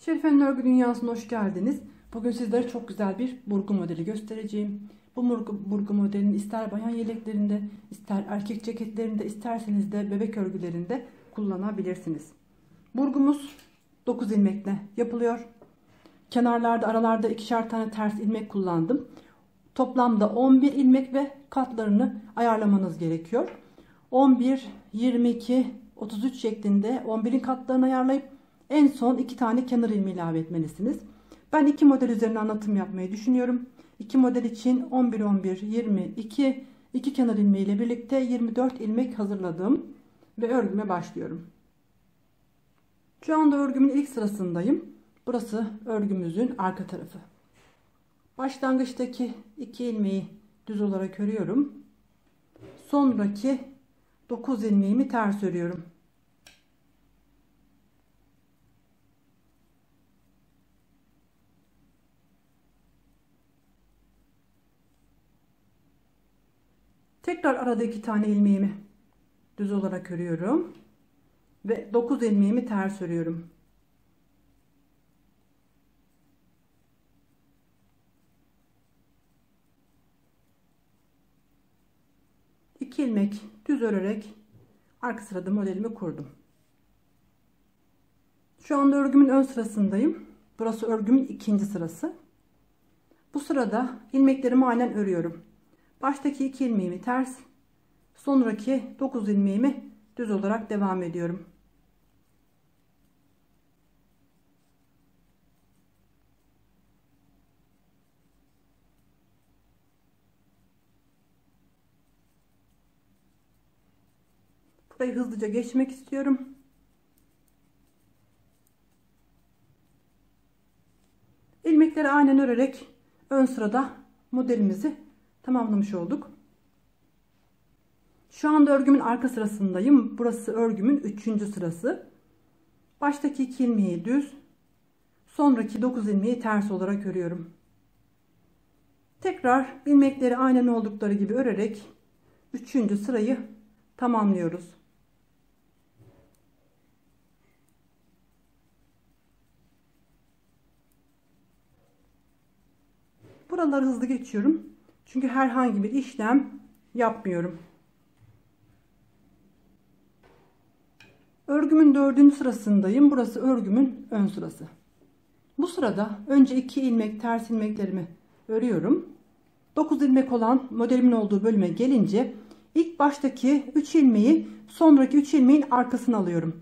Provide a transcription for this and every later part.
Şerife'nin örgü dünyasına hoş geldiniz. Bugün sizlere çok güzel bir burgu modeli göstereceğim. Bu burgu modelini ister bayan yeleklerinde, ister erkek ceketlerinde, isterseniz de bebek örgülerinde kullanabilirsiniz. Burgumuz 9 ilmekle yapılıyor. Kenarlarda, aralarda ikişer tane ters ilmek kullandım. Toplamda 11 ilmek ve katlarını ayarlamanız gerekiyor. 11, 22, 33 şeklinde 11'in katlarını ayarlayıp en son 2 tane kenar ilmeği ilave etmelisiniz. Ben 2 model üzerine anlatım yapmayı düşünüyorum. 2 model için 11 11 22 2 kenar ilmeği ile birlikte 24 ilmek hazırladım ve örgüme başlıyorum. Şu anda örgümün ilk sırasındayım. Burası örgümüzün arka tarafı. Başlangıçtaki 2 ilmeği düz olarak örüyorum. Sonraki 9 ilmeğimi ters örüyorum. Tekrar arada 2 tane ilmeğimi düz olarak örüyorum ve 9 ilmeğimi ters örüyorum. İki ilmek düz örerek arka sırada modelimi kurdum. Şu anda örgümün ön sırasındayım. Burası örgümün ikinci sırası. Bu sırada ilmeklerimi aynen örüyorum. Baştaki 2 ilmeğimi ters, sonraki 9 ilmeğimi düz olarak devam ediyorum. Burayı hızlıca geçmek istiyorum. İlmekleri aynen örerek ön sırada modelimizi tamamlamış olduk. Şu anda örgümün arka sırasındayım. Burası örgümün 3. sırası. Baştaki 2 ilmeği düz, sonraki 9 ilmeği ters olarak örüyorum. Tekrar ilmekleri aynen oldukları gibi örerek 3. sırayı tamamlıyoruz. Buraları hızlı geçiyorum. Çünkü herhangi bir işlem yapmıyorum. Örgümün 4. sırasındayım. Burası örgümün ön sırası. Bu sırada önce 2 ilmek ters ilmeklerimi örüyorum. 9 ilmek olan modelimin olduğu bölüme gelince ilk baştaki 3 ilmeği sonraki 3 ilmeğin arkasına alıyorum.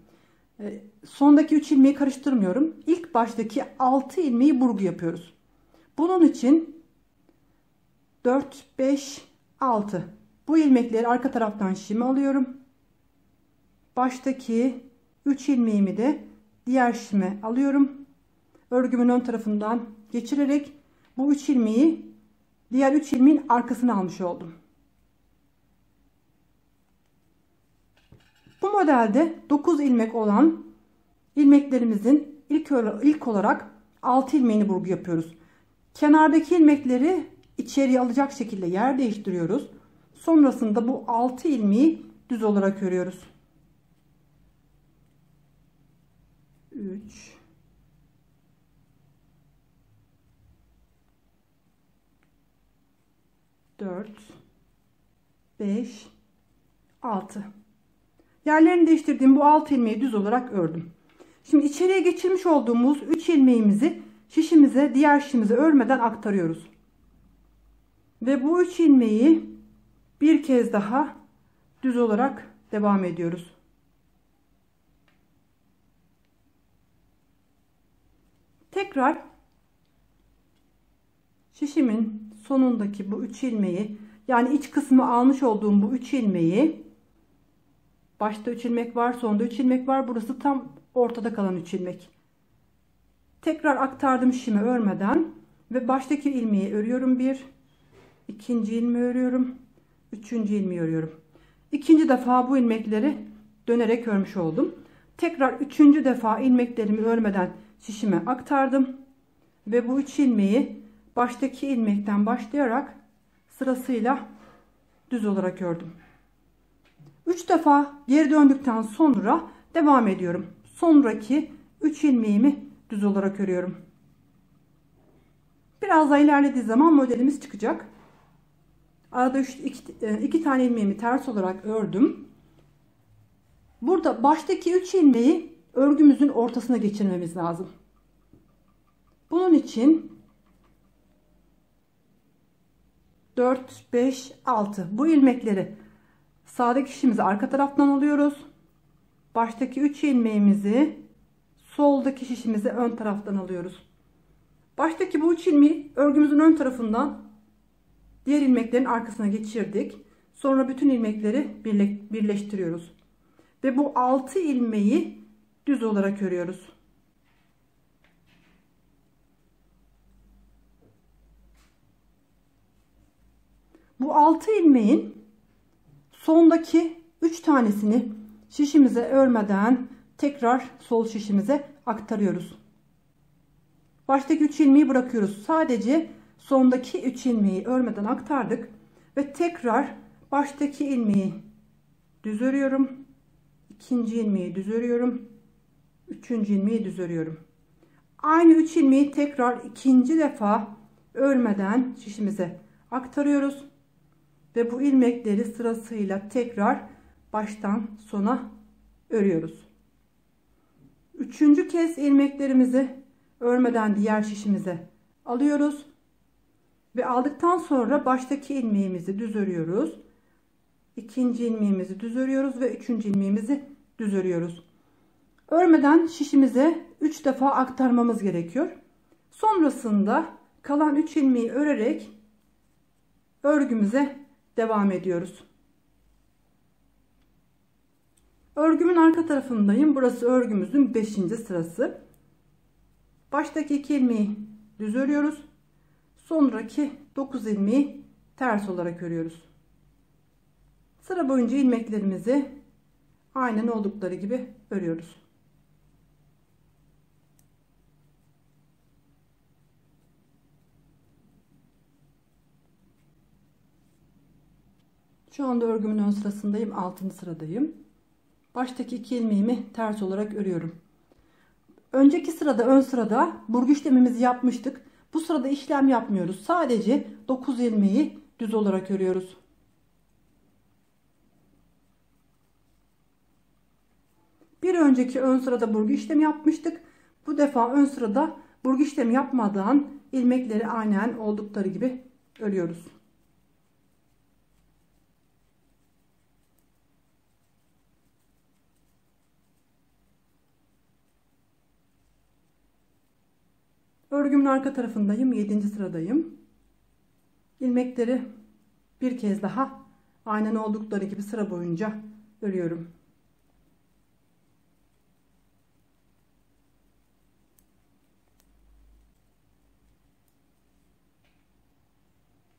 Sondaki 3 ilmeği karıştırmıyorum. İlk baştaki 6 ilmeği burgu yapıyoruz. Bunun için 4, 5, 6 bu ilmekleri arka taraftan şişime alıyorum. Baştaki 3 ilmeğimi de diğer şişime alıyorum. Örgümün ön tarafından geçirerek bu 3 ilmeği diğer 3 ilmeğin arkasına almış oldum. Bu modelde 9 ilmek olan ilmeklerimizin ilk olarak 6 ilmeğini burgu yapıyoruz. Kenardaki ilmekleri içeriye alacak şekilde yer değiştiriyoruz. Sonrasında bu 6 ilmeği düz olarak örüyoruz. 3 4 5 6 yerlerini değiştirdiğim bu 6 ilmeği düz olarak ördüm. Şimdi içeriye geçirmiş olduğumuz 3 ilmeğimizi şişimize, diğer şişimize örmeden aktarıyoruz. Ve bu 3 ilmeği bir kez daha düz olarak devam ediyoruz. Tekrar şişimin sonundaki bu 3 ilmeği, yani iç kısmı almış olduğum bu 3 ilmeği, başta 3 ilmek var, sonda 3 ilmek var, burası tam ortada kalan 3 ilmek. Tekrar aktardım şişime örmeden ve baştaki ilmeği örüyorum, bir, ikinci ilmeği örüyorum, üçüncü ilmeği örüyorum. İkinci defa bu ilmekleri dönerek örmüş oldum. Tekrar üçüncü defa ilmeklerimi örmeden şişime aktardım ve bu 3 ilmeği baştaki ilmekten başlayarak sırasıyla düz olarak ördüm. 3 defa geri döndükten sonra devam ediyorum. Sonraki 3 ilmeğimi düz olarak örüyorum. Biraz daha ilerlediği zaman modelimiz çıkacak. Arada iki tane ilmeğimi ters olarak ördüm. Burada baştaki 3 ilmeği örgümüzün ortasına geçirmemiz lazım. Bunun için 4, 5, 6 bu ilmekleri sağdaki şişimizi arka taraftan alıyoruz. Baştaki 3 ilmeğimizi soldaki şişimizi ön taraftan alıyoruz. Baştaki bu 3 ilmeği örgümüzün ön tarafından diğer ilmeklerin arkasına geçirdik. Sonra bütün ilmekleri birleştiriyoruz. Ve bu 6 ilmeği düz olarak örüyoruz. Bu 6 ilmeğin sondaki 3 tanesini şişimize örmeden tekrar sol şişimize aktarıyoruz. Baştaki 3 ilmeği bırakıyoruz. Sadece sondaki 3 ilmeği örmeden aktardık ve tekrar baştaki ilmeği düz örüyorum. İkinci ilmeği düz örüyorum. Üçüncü ilmeği düz örüyorum. Aynı 3 ilmeği tekrar ikinci defa örmeden şişimize aktarıyoruz ve bu ilmekleri sırasıyla tekrar baştan sona örüyoruz. Üçüncü kez ilmeklerimizi örmeden diğer şişimize alıyoruz ve aldıktan sonra baştaki ilmeğimizi düz örüyoruz. İkinci ilmeğimizi düz örüyoruz ve üçüncü ilmeğimizi düz örüyoruz. Örmeden şişimize 3 defa aktarmamız gerekiyor. Sonrasında kalan 3 ilmeği örerek örgümüze devam ediyoruz. Örgümün arka tarafındayım. Burası örgümüzün 5. sırası. Baştaki 2 ilmeği düz örüyoruz. Sonraki 9 ilmeği ters olarak örüyoruz. Sıra boyunca ilmeklerimizi aynen oldukları gibi örüyoruz. Şu anda örgümün ön sırasındayım. 6. sıradayım. Baştaki 2 ilmeğimi ters olarak örüyorum. Önceki sırada, ön sırada burgu işlemimizi yapmıştık. Bu sırada işlem yapmıyoruz. Sadece 9 ilmeği düz olarak örüyoruz. Bir önceki ön sırada burgu işlemi yapmıştık. Bu defa ön sırada burgu işlemi yapmadan ilmekleri aynen oldukları gibi örüyoruz. Örgümün arka tarafındayım. 7. sıradayım. İlmekleri bir kez daha aynen oldukları gibi sıra boyunca örüyorum.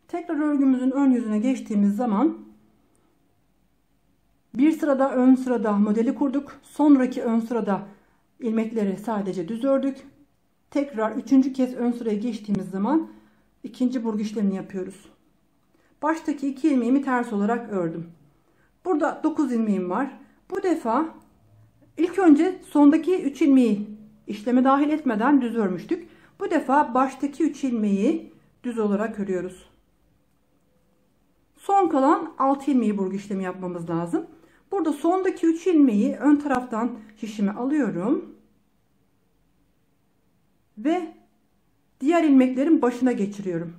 Tekrar örgümüzün ön yüzüne geçtiğimiz zaman bir sırada ön sırada modeli kurduk. Sonraki ön sırada ilmekleri sadece düz ördük. Tekrar 3. kez ön sıraya geçtiğimiz zaman ikinci burgu işlemini yapıyoruz. Baştaki 2 ilmeğimi ters olarak ördüm. Burada 9 ilmeğim var. Bu defa ilk önce sondaki 3 ilmeği işleme dahil etmeden düz örmüştük. Bu defa baştaki 3 ilmeği düz olarak örüyoruz. Son kalan 6 ilmeği burgu işlemi yapmamız lazım. Burada sondaki 3 ilmeği ön taraftan şişime alıyorum. Ve diğer ilmeklerin başına geçiriyorum.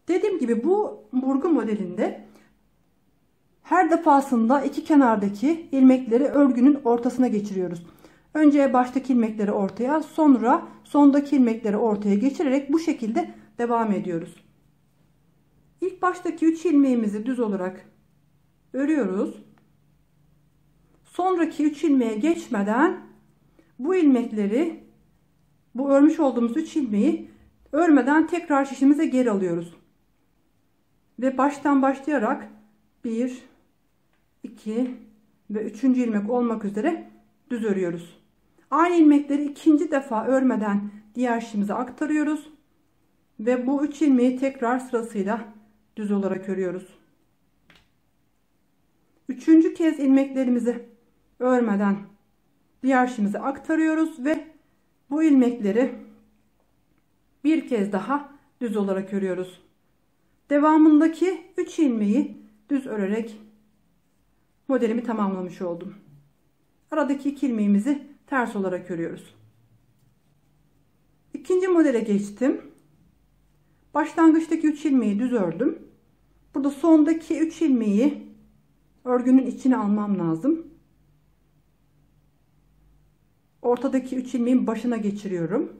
Dediğim gibi bu burgu modelinde her defasında iki kenardaki ilmekleri örgünün ortasına geçiriyoruz. Önce baştaki ilmekleri ortaya, sonra sondaki ilmekleri ortaya geçirerek bu şekilde devam ediyoruz. İlk baştaki 3 ilmeğimizi düz olarak örüyoruz. Sonraki 3 ilmeğe geçmeden bu ilmekleri, bu örmüş olduğumuz 3 ilmeği örmeden tekrar şişimize geri alıyoruz. Ve baştan başlayarak 1, 2 ve 3. ilmek olmak üzere düz örüyoruz. Aynı ilmekleri ikinci defa örmeden diğer şişimize aktarıyoruz. Ve bu 3 ilmeği tekrar sırasıyla düz olarak örüyoruz. 3. kez ilmeklerimizi örmeden diğer şişimize aktarıyoruz ve bu ilmekleri bir kez daha düz olarak örüyoruz. Devamındaki 3 ilmeği düz örerek modelimi tamamlamış oldum. Aradaki 2 ilmeğimizi ters olarak örüyoruz. İkinci modele geçtim. Başlangıçtaki 3 ilmeği düz ördüm. Burada sondaki 3 ilmeği örgünün içine almam lazım. Ortadaki 3 ilmeğin başına geçiriyorum.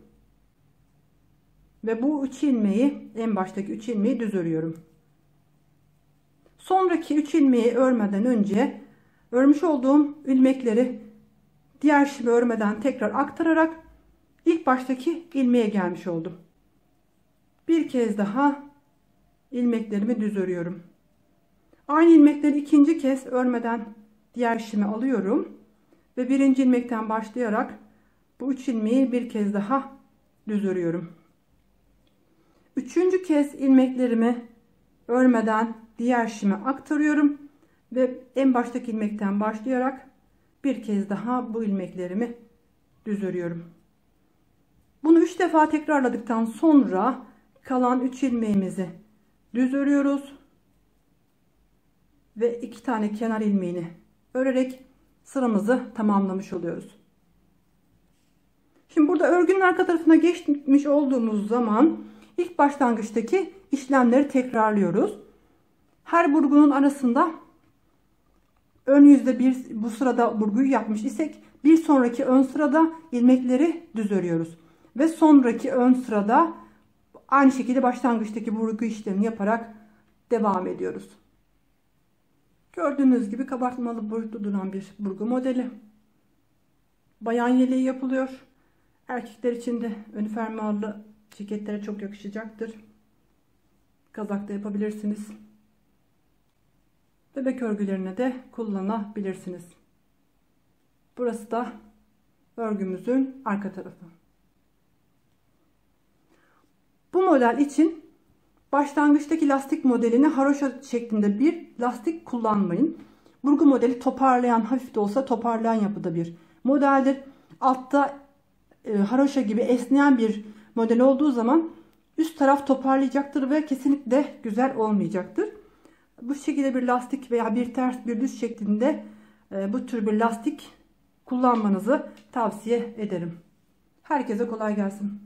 Ve bu 3 ilmeği, en baştaki 3 ilmeği düz örüyorum. Sonraki 3 ilmeği örmeden önce örmüş olduğum ilmekleri diğer şişime örmeden tekrar aktararak ilk baştaki ilmeğe gelmiş oldum. Bir kez daha ilmeklerimi düz örüyorum. Aynı ilmekleri ikinci kez örmeden diğer şişime alıyorum ve birinci ilmekten başlayarak bu 3 ilmeği bir kez daha düz örüyorum. Üçüncü kez ilmeklerimi örmeden diğer şişime aktarıyorum ve en baştaki ilmekten başlayarak bir kez daha bu ilmeklerimi düz örüyorum. Bunu 3 defa tekrarladıktan sonra kalan 3 ilmeğimizi düz örüyoruz ve 2 tane kenar ilmeğini örerek sıramızı tamamlamış oluyoruz. Şimdi burada örgünün arka tarafına geçmiş olduğumuz zaman ilk başlangıçtaki işlemleri tekrarlıyoruz. Her burgunun arasında ön yüzde bir bu sırada burguyu yapmış isek bir sonraki ön sırada ilmekleri düz örüyoruz. Ve sonraki ön sırada aynı şekilde başlangıçtaki burgu işlemini yaparak devam ediyoruz. Gördüğünüz gibi kabartmalı boyutlu duran bir burgu modeli. Bayan yeleği yapılıyor. Erkekler için de ön fermuarlı ceketlere çok yakışacaktır. Kazak da yapabilirsiniz. Bebek örgülerine de kullanabilirsiniz. Burası da örgümüzün arka tarafı. Bu model için başlangıçtaki lastik modelini haroşa şeklinde bir lastik kullanmayın. Burgu modeli toparlayan, hafif de olsa toparlayan yapıda bir modeldir. Altta haroşa gibi esneyen bir model olduğu zaman üst taraf toparlayacaktır ve kesinlikle güzel olmayacaktır. Bu şekilde bir lastik veya bir ters bir düz şeklinde bu tür bir lastik kullanmanızı tavsiye ederim. Herkese kolay gelsin.